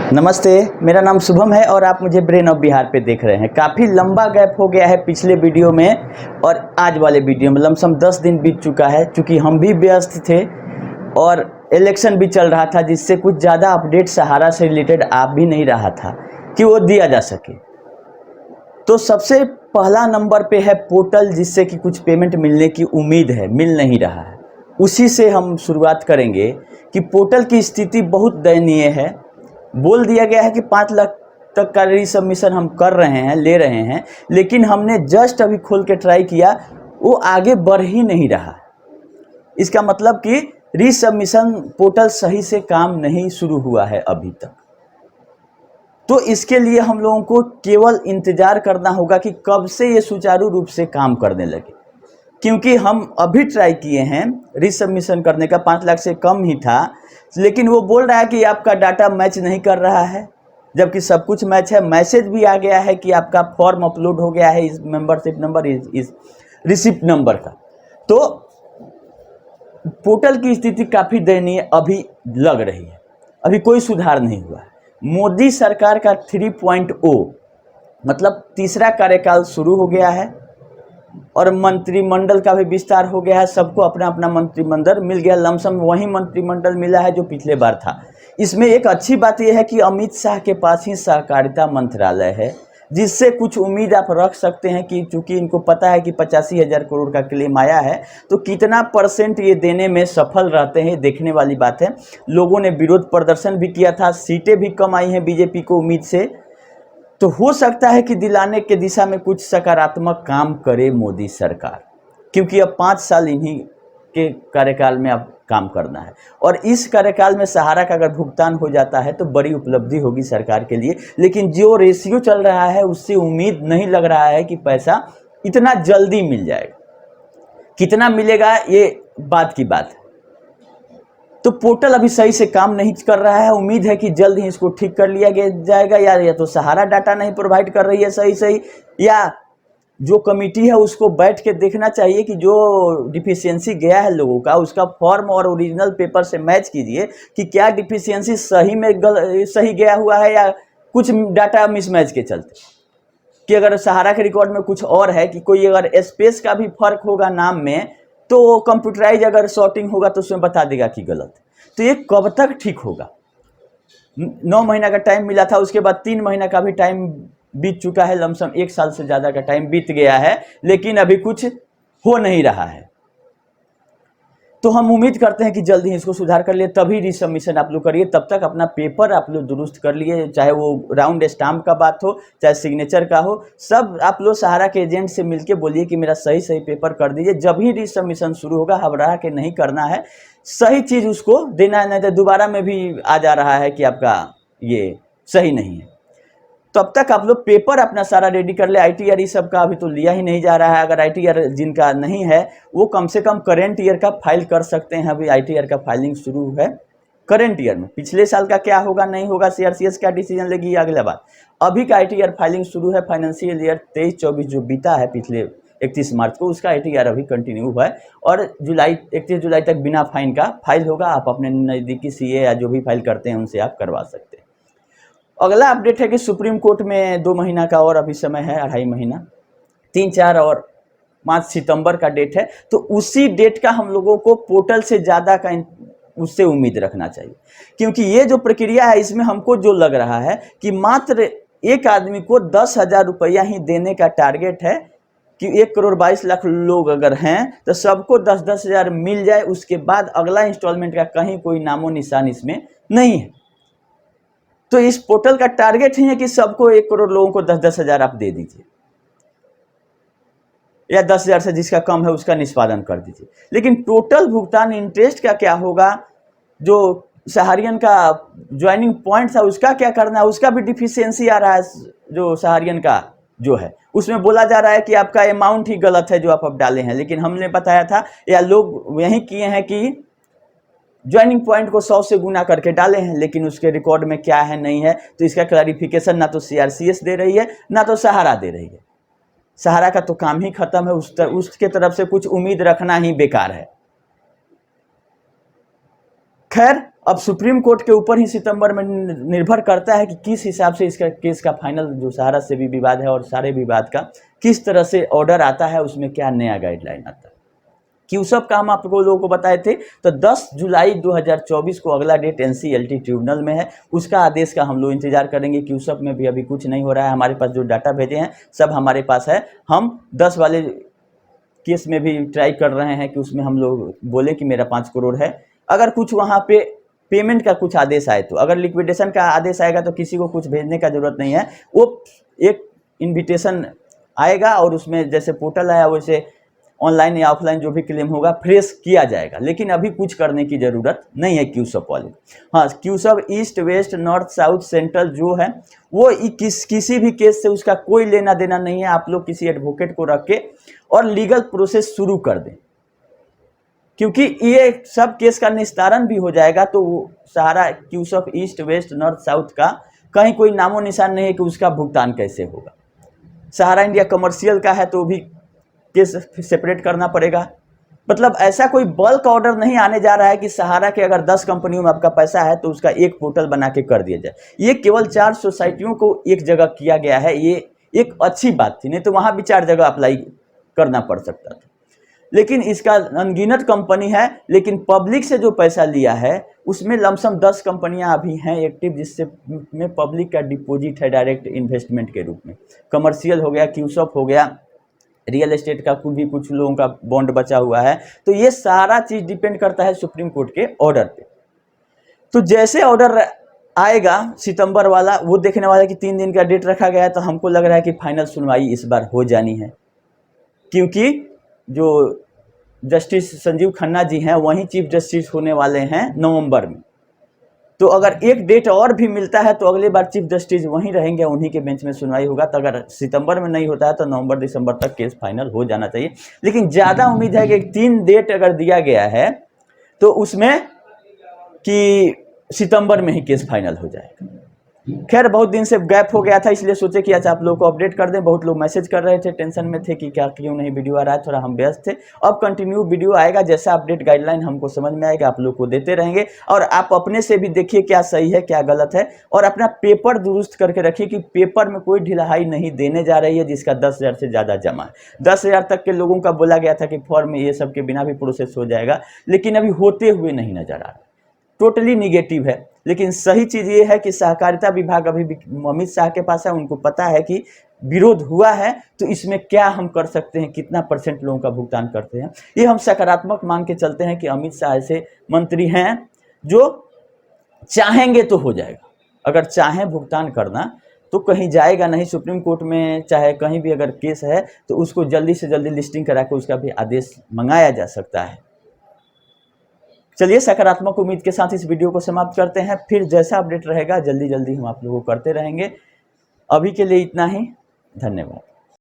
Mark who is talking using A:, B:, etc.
A: नमस्ते, मेरा नाम शुभम है और आप मुझे ब्रेन ऑफ बिहार पे देख रहे हैं। काफ़ी लंबा गैप हो गया है पिछले वीडियो में और आज वाले वीडियो में लमसम 10 दिन बीत चुका है, क्योंकि हम भी व्यस्त थे और इलेक्शन भी चल रहा था, जिससे कुछ ज़्यादा अपडेट सहारा से रिलेटेड आ भी नहीं रहा था कि वो दिया जा सके। तो सबसे पहला नंबर पे है पोर्टल, जिससे कि कुछ पेमेंट मिलने की उम्मीद है, मिल नहीं रहा है। उसी से हम शुरुआत करेंगे कि पोर्टल की स्थिति बहुत दयनीय है। बोल दिया गया है कि 5 लाख तक का रीसबमिशन हम कर रहे हैं, ले रहे हैं, लेकिन हमने जस्ट अभी खोल के ट्राई किया, वो आगे बढ़ ही नहीं रहा। इसका मतलब कि रीसबमिशन पोर्टल सही से काम नहीं शुरू हुआ है अभी तक। तो इसके लिए हम लोगों को केवल इंतज़ार करना होगा कि कब से ये सुचारू रूप से काम करने लगे, क्योंकि हम अभी ट्राई किए हैं रीसबमिशन करने का, 5 लाख से कम ही था, लेकिन वो बोल रहा है कि आपका डाटा मैच नहीं कर रहा है, जबकि सब कुछ मैच है। मैसेज भी आ गया है कि आपका फॉर्म अपलोड हो गया है, इस मेंबरशिप नंबर, इस रिसिप्ट नंबर का। तो पोर्टल की स्थिति काफ़ी दयनीय अभी लग रही है, अभी कोई सुधार नहीं हुआ है। मोदी सरकार का 3.0 मतलब तीसरा कार्यकाल शुरू हो गया है और मंत्रिमंडल का भी विस्तार हो गया है। सबको अपना अपना मंत्रिमंडल मिल गया, लमसम वही मंत्रिमंडल मिला है जो पिछले बार था। इसमें एक अच्छी बात यह है कि अमित शाह के पास ही सहकारिता मंत्रालय है, जिससे कुछ उम्मीद आप रख सकते हैं कि चूंकि इनको पता है कि 85,000 करोड़ का क्लेम आया है, तो कितना % ये देने में सफल रहते हैं, देखने वाली बात है। लोगों ने विरोध प्रदर्शन भी किया था, सीटें भी कम आई हैं बीजेपी को उम्मीद से। तो हो सकता है कि दिलाने के दिशा में कुछ सकारात्मक काम करे मोदी सरकार, क्योंकि अब 5 साल इन्हीं के कार्यकाल में अब काम करना है और इस कार्यकाल में सहारा का अगर भुगतान हो जाता है तो बड़ी उपलब्धि होगी सरकार के लिए। लेकिन जो रेशियो चल रहा है उससे उम्मीद नहीं लग रहा है कि पैसा इतना जल्दी मिल जाएगा। कितना मिलेगा ये बात की बात है। तो पोर्टल अभी सही से काम नहीं कर रहा है। उम्मीद है कि जल्द ही इसको ठीक कर लिया जाएगा, या तो सहारा डाटा नहीं प्रोवाइड कर रही है सही, या जो कमेटी है उसको बैठ के देखना चाहिए कि जो डिफिशियंसी गया है लोगों का, उसका फॉर्म और ओरिजिनल पेपर से मैच कीजिए कि क्या डिफिशियंसी सही में सही गया हुआ है या कुछ डाटा मिसमैच के चलते। कि अगर सहारा के रिकॉर्ड में कुछ और है कि कोई अगर स्पेस का भी फर्क होगा नाम में, तो कंप्यूटराइज अगर सॉर्टिंग होगा तो उसमें बता देगा कि गलत है। तो ये कब तक ठीक होगा? 9 महीना का टाइम मिला था, उसके बाद 3 महीना का भी टाइम बीत चुका है, लमसम 1 साल से ज़्यादा का टाइम बीत गया है, लेकिन अभी कुछ हो नहीं रहा है। तो हम उम्मीद करते हैं कि जल्दी ही इसको सुधार कर लिए, तभी रीसबमिशन आप लोग करिए। तब तक अपना पेपर आप लोग दुरुस्त कर लिए, चाहे वो राउंड स्टाम्प का बात हो, चाहे सिग्नेचर का हो, सब आप लोग सहारा के एजेंट से मिलके बोलिए कि मेरा सही पेपर कर दीजिए। जब ही रीसबमिशन शुरू होगा, घबरा के नहीं करना है, सही चीज़ उसको देना है, नहीं तो दोबारा में भी आ जा रहा है कि आपका ये सही नहीं है। तब तक आप लोग पेपर अपना सारा रेडी कर ले। ITR सब का अभी तो लिया ही नहीं जा रहा है। अगर ITR जिनका नहीं है वो कम से कम करेंट ईयर का फाइल कर सकते हैं। अभी ITR का फाइलिंग शुरू है करेंट ईयर में। पिछले साल का क्या होगा नहीं होगा, CRCS क्या डिसीजन लेगी, अगला बात। अभी का ITR फाइलिंग शुरू है। फाइनेंशियल ईयर 23-24 जो बीता है पिछले 31 मार्च को, उसका ITR अभी कंटिन्यू हुआ है और 31 जुलाई तक बिना फाइन का फाइल होगा। आप अपने नज़दीकी CA या जो भी फाइल करते हैं उनसे आप करवा सकते हैं। अगला अपडेट है कि सुप्रीम कोर्ट में 2 महीना का और अभी समय है, 2.5 महीना, 3, 4 और 5 सितंबर का डेट है। तो उसी डेट का हम लोगों को पोर्टल से ज़्यादा का उससे उम्मीद रखना चाहिए, क्योंकि ये जो प्रक्रिया है इसमें हमको जो लग रहा है कि मात्र एक आदमी को 10,000 रुपया ही देने का टारगेट है कि 1 करोड़ 22 लाख लोग अगर हैं तो सबको 10-10 हज़ार मिल जाए। उसके बाद अगला इंस्टॉलमेंट का कहीं कोई नामो निशान इसमें नहीं है। तो इस पोर्टल का टारगेट ही है कि सबको 1 करोड़ लोगों को 10-10 हज़ार आप दे दीजिए, या 10,000 से जिसका कम है उसका निष्पादन कर दीजिए। लेकिन टोटल भुगतान इंटरेस्ट का क्या होगा, जो सहारियन का ज्वाइनिंग पॉइंट था उसका क्या करना है, उसका भी डिफिशियंसी आ रहा है। जो सहारियन का जो है उसमें बोला जा रहा है कि आपका अमाउंट ही गलत है जो आप अब डाले हैं, लेकिन हमने बताया था या लोग यही किए हैं कि ज्वाइनिंग पॉइंट को 100 से गुना करके डाले हैं, लेकिन उसके रिकॉर्ड में क्या है नहीं है, तो इसका क्लैरिफिकेशन ना तो CRCS दे रही है ना तो सहारा दे रही है। सहारा का तो काम ही खत्म है, उसके तरफ से कुछ उम्मीद रखना ही बेकार है। खैर, अब सुप्रीम कोर्ट के ऊपर ही सितंबर में निर्भर करता है कि किस हिसाब से इसका केस का फाइनल, जो सहारा से भी विवाद है और सारे विवाद का किस तरह से ऑर्डर आता है, उसमें क्या नया गाइडलाइन आता है। क्यूसप का हम आपको लोगों को बताए थे, तो 10 जुलाई 2024 को अगला डेट एनसीएलटी ट्रिब्यूनल में है, उसका आदेश का हम लोग इंतजार करेंगे। क्यूसप में भी अभी कुछ नहीं हो रहा है, हमारे पास जो डाटा भेजे हैं सब हमारे पास है। हम 10 वाले केस में भी ट्राई कर रहे हैं कि उसमें हम लोग बोले कि मेरा 5 करोड़ है। अगर कुछ वहाँ पे पेमेंट का कुछ आदेश आए, तो अगर लिक्विडेशन का आदेश आएगा तो किसी को कुछ भेजने का जरूरत नहीं है, वो एक इन्विटेशन आएगा और उसमें जैसे पोर्टल आया वैसे ऑनलाइन या ऑफलाइन जो भी क्लेम होगा फ्रेश किया जाएगा। लेकिन अभी कुछ करने की ज़रूरत नहीं है क्यूसप वाले। हाँ, cusp east west north south central जो है वो किसी भी केस से उसका कोई लेना देना नहीं है। आप लोग किसी एडवोकेट को रख के और लीगल प्रोसेस शुरू कर दें, क्योंकि ये सब केस का निस्तारण भी हो जाएगा। तो वो सहारा क्यूसप ईस्ट वेस्ट नॉर्थ साउथ का कहीं कोई नामो निशान नहीं है कि उसका भुगतान कैसे होगा। सहारा इंडिया कमर्शियल का है तो भी केस सेपरेट करना पड़ेगा। मतलब ऐसा कोई बल्क ऑर्डर नहीं आने जा रहा है कि सहारा के अगर 10 कंपनियों में आपका पैसा है तो उसका एक पोर्टल बना के कर दिया जाए। ये केवल 4 सोसाइटियों को एक जगह किया गया है, ये एक अच्छी बात थी, नहीं तो वहाँ भी 4 जगह अप्लाई करना पड़ सकता था। लेकिन इसका अनगिनत कंपनी है, लेकिन पब्लिक से जो पैसा लिया है उसमें लमसम 10 कंपनियां अभी हैं एक्टिव, जिससे में पब्लिक का डिपॉजिट है डायरेक्ट इन्वेस्टमेंट के रूप में। कमर्शियल हो गया, क्यूसप हो गया, रियल एस्टेट का भी कुछ लोगों का बॉन्ड बचा हुआ है। तो ये सारा चीज़ डिपेंड करता है सुप्रीम कोर्ट के ऑर्डर पे। तो जैसे ऑर्डर आएगा सितंबर वाला, वो देखने वाला कि 3 दिन का डेट रखा गया है, तो हमको लग रहा है कि फाइनल सुनवाई इस बार हो जानी है, क्योंकि जो जस्टिस संजीव खन्ना जी हैं वहीं चीफ जस्टिस होने वाले हैं नवंबर में। तो अगर एक डेट और भी मिलता है तो अगले बार चीफ जस्टिस वहीं रहेंगे, उन्हीं के बेंच में सुनवाई होगा। तो अगर सितंबर में नहीं होता है तो नवंबर दिसंबर तक केस फाइनल हो जाना चाहिए। लेकिन ज़्यादा उम्मीद है कि 3 डेट अगर दिया गया है तो उसमें कि सितंबर में ही केस फाइनल हो जाएगा। खैर, बहुत दिन से गैप हो गया था, इसलिए सोचे कि अच्छा आप लोगों को अपडेट कर दें। बहुत लोग मैसेज कर रहे थे, टेंशन में थे कि क्या क्यों नहीं वीडियो आ रहा है, थोड़ा हम व्यस्त थे। अब कंटिन्यू वीडियो आएगा, जैसा अपडेट गाइडलाइन हमको समझ में आएगा आप लोग को देते रहेंगे। और आप अपने से भी देखिए क्या सही है क्या गलत है, और अपना पेपर दुरुस्त करके रखिए कि पेपर में कोई ढिलाई नहीं देने जा रही है जिसका 10,000 से ज़्यादा जमा है। 10,000 तक के लोगों का बोला गया था कि फॉर्म में ये सब के बिना भी प्रोसेस हो जाएगा, लेकिन अभी होते हुए नहीं नजर आ रहा। टोटली निगेटिव है। लेकिन सही चीज़ ये है कि सहकारिता विभाग अभी भी अमित शाह के पास है, उनको पता है कि विरोध हुआ है तो इसमें क्या हम कर सकते हैं, कितना % लोगों का भुगतान करते हैं। ये हम सकारात्मक मान के चलते हैं कि अमित शाह ऐसे मंत्री हैं जो चाहेंगे तो हो जाएगा। अगर चाहें भुगतान करना तो कहीं जाएगा नहीं। सुप्रीम कोर्ट में चाहे कहीं भी अगर केस है तो उसको जल्दी से जल्दी लिस्टिंग करा के उसका भी आदेश मंगाया जा सकता है। चलिए, सकारात्मक उम्मीद के साथ इस वीडियो को समाप्त करते हैं। फिर जैसा अपडेट रहेगा जल्दी जल्दी हम आप लोगों को करते रहेंगे। अभी के लिए इतना ही, धन्यवाद।